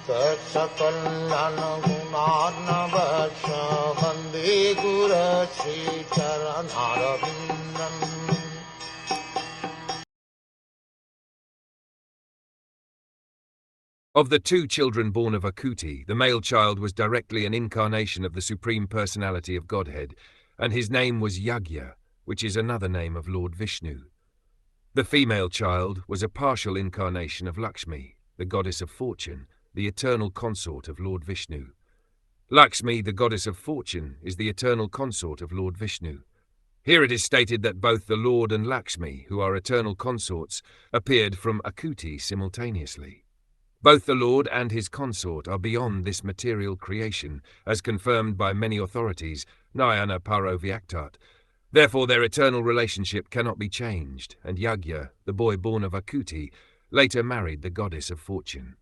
Saksakalyan gunarnavasya Vande Guru Sri Charanarabindam. Of the two children born of Akuti, the male child was directly an incarnation of the Supreme Personality of Godhead, and his name was Yagya, which is another name of Lord Vishnu. The female child was a partial incarnation of Lakshmi, the goddess of fortune, the eternal consort of Lord Vishnu. Lakshmi, the goddess of fortune, is the eternal consort of Lord Vishnu. Here it is stated that both the Lord and Lakshmi, who are eternal consorts, appeared from Akuti simultaneously. Both the Lord and his consort are beyond this material creation, as confirmed by many authorities, Nayana Paro Vyaktat. Therefore their eternal relationship cannot be changed, and Yagya, the boy born of Akuti, later married the goddess of fortune.